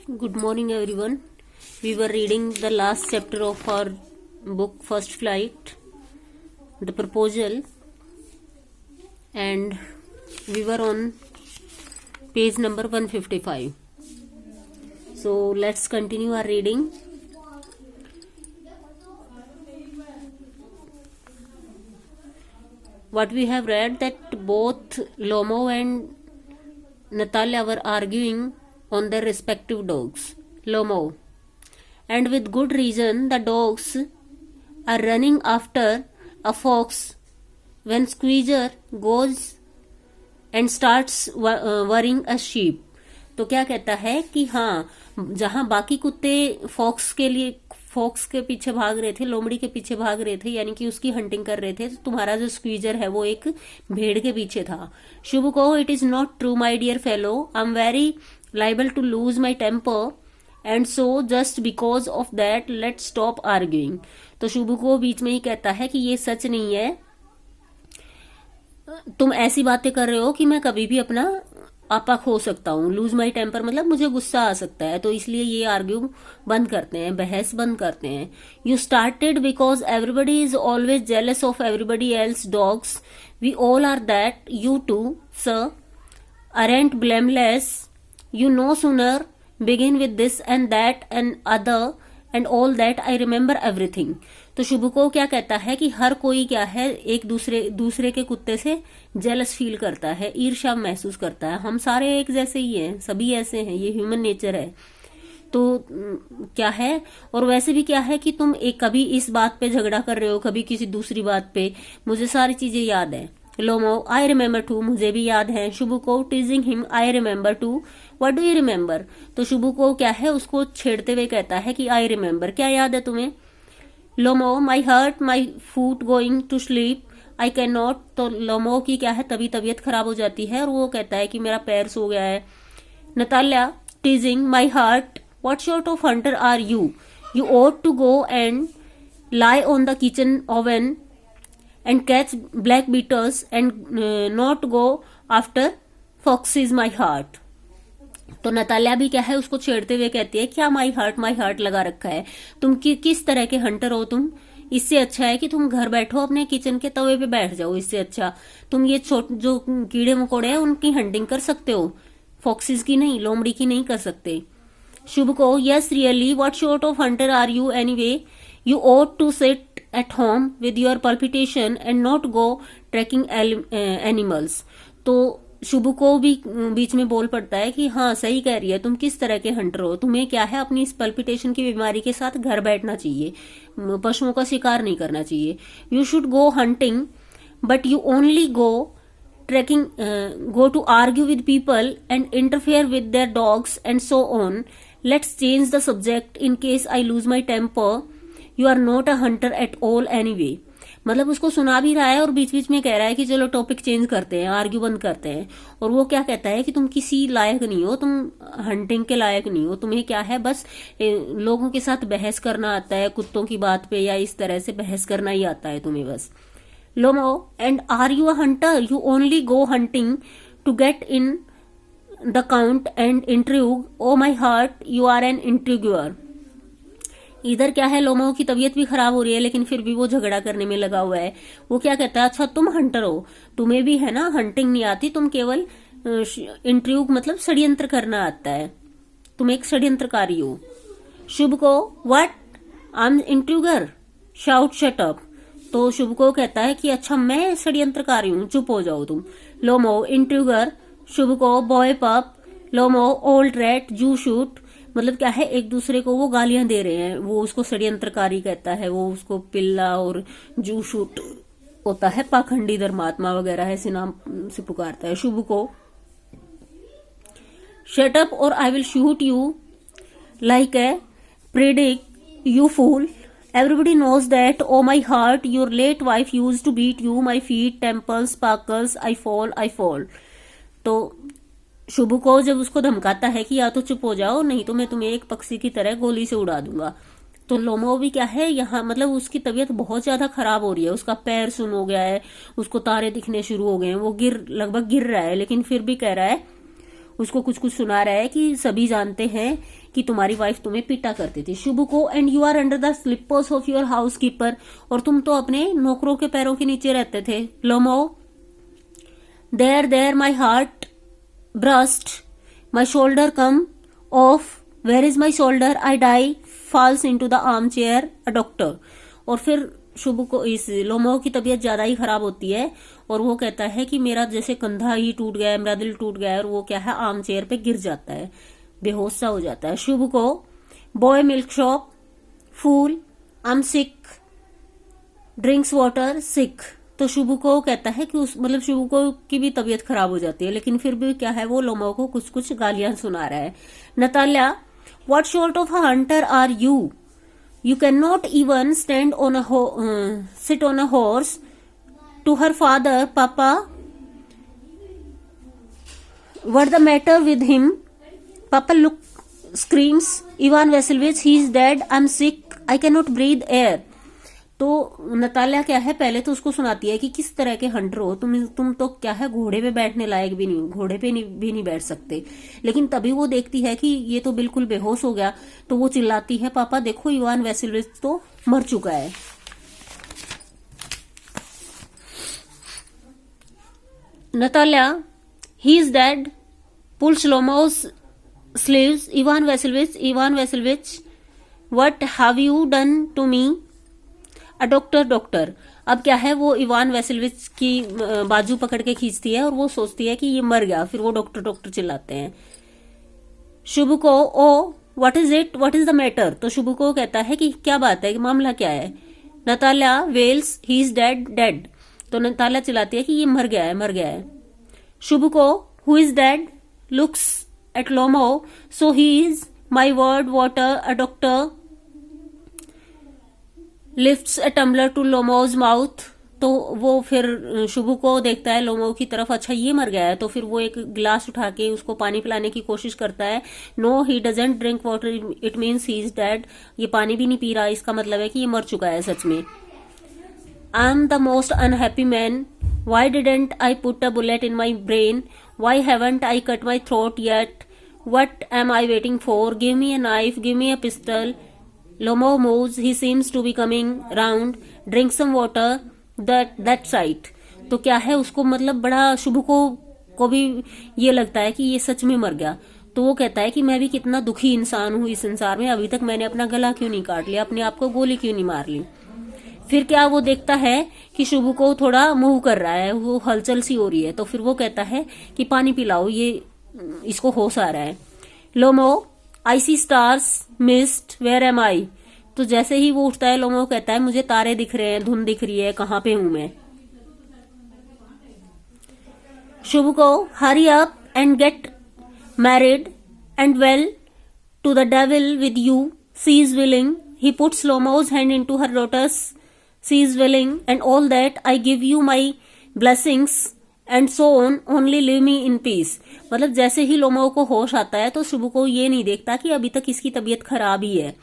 Good morning, everyone. We were reading the last chapter of our book, First Flight, The Proposal, and we were on page number 155. So let's continue our reading. What we have read, that both Lomo and Natalia were arguing on their respective dogs. Lomo: and with good reason, the dogs are running after a fox when Squeezer goes and starts worrying a sheep. तो क्या कहता है कि हाँ, जहां बाकी कुत्ते fox के पीछे भाग रहे थे, लोमड़ी के पीछे भाग रहे थे, यानी कि उसकी हंटिंग कर रहे थे, तो तुम्हारा जो स्क्वीजर है वो एक भेड़ के पीछे था. शुभ को: it is not true my dear fellow, I am very liable to lose my temper and so just because of that let's stop arguing. तो शुभ को बीच में ही कहता है कि ये सच नहीं है, तुम ऐसी बातें कर रहे हो कि मैं कभी भी अपना आपा खो सकता हूँ. लूज माई टेम्पर मतलब मुझे गुस्सा आ सकता है, तो इसलिए ये आर्ग्यू बंद करते हैं, बहस बंद करते हैं. You started because everybody is always jealous of everybody else dogs, we all are that, you too sir aren't blameless. You no sooner begin with this and that and other and all that I remember everything. तो शुभ को क्या कहता है कि हर कोई क्या है, एक दूसरे के कुत्ते से जेलस फील करता है, ईर्ष्या महसूस करता है. हम सारे एक जैसे ही हैं, सभी ऐसे हैं, ये ह्यूमन नेचर है. तो क्या है, और वैसे भी क्या है कि तुम एक कभी इस बात पे झगड़ा कर रहे हो, कभी किसी दूसरी बात पे. मुझे सारी चीजें याद है. लोमो: आई रिमेम्बर टू, मुझे भी याद है. शुभ को teasing him: I remember too, what do you remember. तो शुभ को क्या है, उसको छेड़ते हुए कहता है कि आई रिमेम्बर, क्या याद है तुम्हें. Lomov: my heart my foot going to sleep, I can not. तो लोमो की क्या है, तभी तबीयत खराब हो जाती है और वो कहता है कि मेरा पैर सो गया है. Natalya teasing: my heart, what sort of hunter are you, you ought to go and lie on the kitchen oven and catch black beetles and not go after foxes, my heart. तो Natalya भी क्या है, उसको छेड़ते हुए कहती है क्या my heart लगा रखा है, तुम किस तरह के हंटर हो तुम. इससे अच्छा है कि तुम घर बैठो, अपने किचन के तवे पे बैठ जाओ. इससे अच्छा तुम ये जो कीड़े मकोड़े हैं उनकी हंटिंग कर सकते हो, फॉक्सिस की नहीं, लोमड़ी की नहीं कर सकते. शुभ को: yes really, what sort of hunter are you anyway, you ought to sit at home with your palpitation and not go tracking animals. तो शुभ को भी बीच में बोल पड़ता है कि हाँ सही कह रही है, तुम किस तरह के हंटर हो, तुम्हें क्या है अपनी इस पल्पिटेशन की बीमारी के साथ घर बैठना चाहिए, पशुओं का शिकार नहीं करना चाहिए. You should go hunting but you only go tracking, go to argue with people and interfere with their dogs and so on. Let's change the subject in case I lose my temper. You are not a hunter at all anyway. मतलब उसको सुना भी रहा है और बीच बीच में कह रहा है कि चलो टॉपिक चेंज करते हैं, आर्ग्यू बंद करते हैं. और वो क्या कहता है कि तुम किसी लायक नहीं हो, तुम हंटिंग के लायक नहीं हो, तुम्हें क्या है बस लोगों के साथ बहस करना आता है, कुत्तों की बात पे या इस तरह से बहस करना ही आता है तुम्हें बस. Lomov: and are you a hunter, you only go hunting to get in the count and intrigue, oh my heart you are an intriguer. इधर क्या है, लोमो की तबीयत भी खराब हो रही है लेकिन फिर भी वो झगड़ा करने में लगा हुआ है. वो क्या कहता है, अच्छा तुम हंटर हो, तुम्हें भी है ना हंटिंग नहीं आती, तुम केवल इंट्रीग मतलब षड्यंत्र करना आता है, तुम एक षड्यंत्रकारी हो. शुभ को: what, I am इंट्रीगर, shout shut up. तो शुभ को कहता है कि अच्छा मैं षड्यंत्रकारी हूं, चुप हो जाओ तुम. लोमो: इंट्रीगर. शुभ को: बॉय पप. लोमो: ओल्ड रैट, जू शूट. मतलब क्या है, एक दूसरे को वो गालियां दे रहे हैं, वो उसको षड्यंत्रकारी कहता है, वो उसको पिल्ला और जू शूट होता है, पाखंडी धर्मात्मा वगैरह ऐसे नाम से पुकारता है. शुभ को: शट अप और I will shoot you like a partridge, you fool. Everybody knows that, oh my heart, your late wife used to beat you, my feet, temples, sparkles, I fall. तो शुभ को जब उसको धमकाता है कि या तो चुप हो जाओ, नहीं तो मैं तुम्हें एक पक्षी की तरह गोली से उड़ा दूंगा. तो लोमो भी क्या है यहाँ, मतलब उसकी तबीयत बहुत ज्यादा खराब हो रही है, उसका पैर सुन हो गया है, उसको तारे दिखने शुरू हो गए हैं, वो लगभग गिर रहा है, लेकिन फिर भी कह रहा है, उसको कुछ कुछ सुना रहा है कि सभी जानते हैं कि तुम्हारी वाइफ तुम्हें पीटा करती थी। Chubukov, and you are under the slippers of your हाउस कीपर, और तुम तो अपने नौकरों के पैरों के नीचे रहते थे। Lomov, there my heart burst, my shoulder come off, where is my shoulder, I die, falls into the armchair, a doctor. और फिर शुभुको, इस लोमो की तबीयत ज्यादा ही खराब होती है और वो कहता है कि मेरा जैसे कंधा ही टूट गया है, मेरा दिल टूट गया है, और वो क्या है, आर्म चेयर पे गिर जाता है, बेहोश सा हो जाता है। Chubukov, boy milksop, fool, I am sick, drinks water, sick. तो शुभुको कहता है कि मतलब शुभुको की भी तबीयत खराब हो जाती है, लेकिन फिर भी क्या है, वो लोमो को कुछ कुछ गालियां सुना रहा है। Natalya, what sort of a hunter are you? You cannot even stand on sit on a horse. To her father, Papa, what the matter with him? Papa screams, Ivan Vasilievich, he is dead. I'm sick. I cannot breathe air. तो Natalya क्या है, पहले तो उसको सुनाती है कि किस तरह के हंटर हो तुम तो क्या है, घोड़े पे बैठने लायक भी नहीं हो, घोड़े पे भी नहीं बैठ सकते। लेकिन तभी वो देखती है कि ये तो बिल्कुल बेहोश हो गया, तो वो चिल्लाती है, पापा देखो, इवान वैसिलिविच तो मर चुका है। Natalya, he is dead, pulls Lomov's sleeves, Ivan Vasilievich, what have you done to me? A doctor, doctor. अब क्या है, वो इवान वैसिलिविच की बाजू पकड़ के खींचती है और वो सोचती है कि ये मर गया, फिर वो डॉक्टर डॉक्टर चिल्लाते हैं। Chubukov, oh what is it, what is the matter? तो शुभुको कहता है कि क्या बात है, कि मामला क्या है? Natalya wails, he is dead, dead. तो नताल्या चिल्लाती है कि ये मर गया है, मर गया है। Chubukov, who is dead? Looks at Lomov, so he is, my word, water, a doctor, lifts a tumbler to Lomov's mouth. तो वो फिर शुभुको देखता है लोमो की तरफ, अच्छा ये मर गया है, तो फिर वो एक गिलास उठा के उसको पानी पिलाने की कोशिश करता है। No, he doesn't drink water, it means he is dead. ये पानी भी नहीं पी रहा, इसका मतलब है कि ये मर चुका है सच में। I am the most unhappy man, why didn't I put a bullet in my brain, why haven't I cut my throat yet, what am I waiting for, give me a knife, give me a pistol. Lomo moves, he seems to be coming round, drink some water, that sight। तो क्या है, उसको मतलब बड़ा शुभुको को भी ये लगता है कि ये सच में मर गया। तो वो कहता है कि मैं भी कितना दुखी इंसान हूं इस संसार में, अभी तक मैंने अपना गला क्यों नहीं काट लिया, अपने आप को गोली क्यों नहीं मार ली। फिर क्या वो देखता है कि शुभुको थोड़ा मूव कर रहा है, वो हलचल सी हो रही है, तो फिर वो कहता है कि पानी पिलाओ, ये इसको होश आ रहा है। लोमो, आई सी स्टार्स, मिस्ट, वेयर एम आई। तो जैसे ही वो उठता है, लोमो कहता है मुझे तारे दिख रहे हैं, धुंध दिख रही है, कहां पे हूं मैं? Chubukov, hurry up and get married and well, to the devil with you, she is willing. He puts Lomov's hand into her lotus, she is willing, and all that, I give you my blessings and so on, only leave me in peace. मतलब जैसे ही लोमो को होश आता है तो शुभुको ये नहीं देखता कि अभी तक इसकी तबीयत खराब ही है,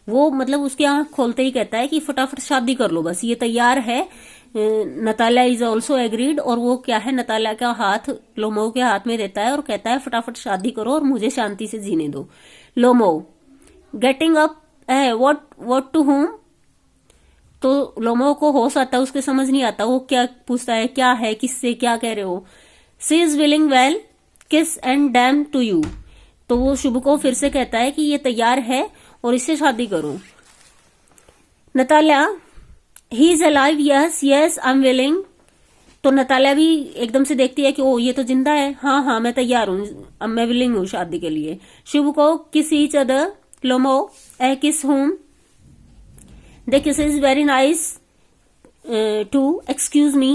वो मतलब उसकी आंख खोलते ही कहता है कि फटाफट शादी कर लो, बस ये तैयार है। नताल्या इज ऑल्सो एग्रीड, और वो क्या है, नताल्या का हाथ लोमो के हाथ में देता है और कहता है फटाफट शादी करो और मुझे शांति से जीने दो। Lomov, getting up, what to whom? तो लोमो को होश आता है, उसके समझ नहीं आता, वो क्या पूछता है, क्या है, किससे, क्या कह रहे हो? सी इज विलिंग, वेल, किस एंड डैम टू यू। तो वो शुभुको फिर से कहता है कि ये तैयार है और इससे शादी करो। Natalya, he is alive, yes yes I am willing. तो नताल्या भी एकदम से देखती है कि ओ ये तो जिंदा है, हाँ हाँ मैं तैयार हूं, अब मैं विलिंग हूं शादी के लिए। शुभुको, किस ईच अदर। लोमो, ए किस home, The kiss is very nice too. Excuse me,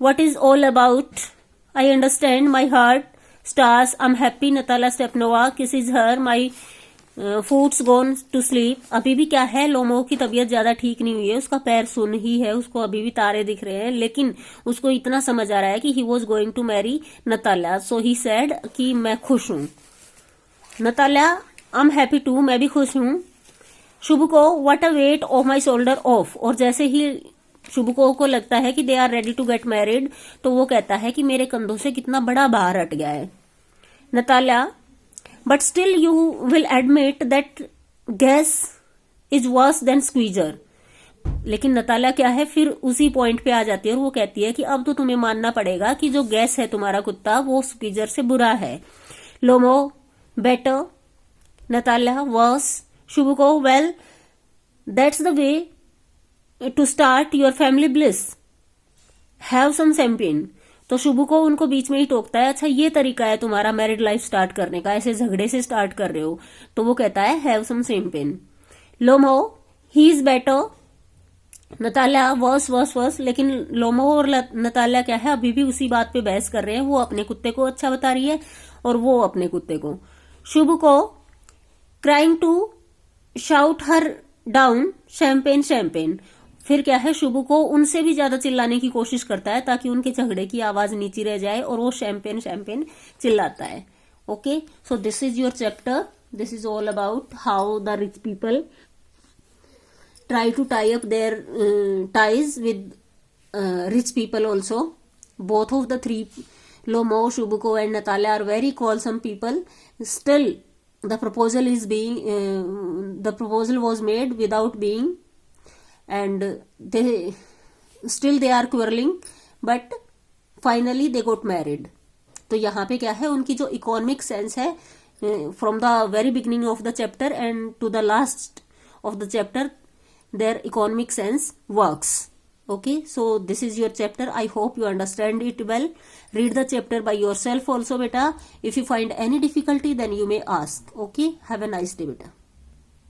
what is all about? I understand, my heart stars, I'm happy. Natalia Stepanova kisses her. My foot's gone to sleep. अभी भी क्या है, लोमो की तबीयत ज्यादा ठीक नहीं हुई है, उसका पैर सुन ही है, उसको अभी भी तारे दिख रहे हैं, लेकिन उसको इतना समझ आ रहा है कि he was going to marry Natalia, so he said कि मैं खुश हूं। Natalia, I'm happy too, मैं भी खुश हूं। Chubukov, what a weight off my shoulder off. और जैसे ही शुभुको को लगता है कि they are ready to get married, तो वो कहता है कि मेरे कंधों से कितना बड़ा भार हट गया है। Natalya, but still you will admit that gas is worse than squeezer. लेकिन नताला क्या है, फिर उसी पॉइंट पे आ जाती है और वो कहती है कि अब तो तुम्हें मानना पड़ेगा कि जो गैस है तुम्हारा कुत्ता वो स्क्वीजर से बुरा है. Lomov better, Natalya worse, Chubukov well that's the way to start your family bliss, have some champagne. तो शुभुको उनको बीच में ही टोकता है, अच्छा ये तरीका है तुम्हारा मैरिड लाइफ स्टार्ट करने का, ऐसे झगड़े से स्टार्ट कर रहे हो. तो वो कहता है have some champagne. Lomov he is better, Natalya worse worse worse. लेकिन लोमो और नताला क्या है, अभी भी उसी बात पे बहस कर रहे हैं. वो अपने कुत्ते को अच्छा बता रही है और वो अपने कुत्ते को. Chubukov crying to shout her down, champagne champagne. फिर क्या है, शुभुको उनसे भी ज्यादा चिल्लाने की कोशिश करता है ताकि उनके झगड़े की आवाज नीची रह जाए और वो शैंपेन शैंपेन चिल्लाता है. Okay, so this is your chapter. This is all about how the rich people try to tie up their ties with rich people also. Both of the three, Lomo, Shubuko and Natalia, are very quarrelsome people. Still the proposal is being the proposal was made without being, and they are quarreling, but finally they got married. तो यहाँ पे क्या है, उनकी जो economic sense है from the very beginning of the chapter and to the last of the chapter, their economic sense works. Okay, so this is your chapter. I hope you understand it well. Read the chapter by yourself also, beta. If you find any difficulty, then you may ask. Okay, have a nice day, beta.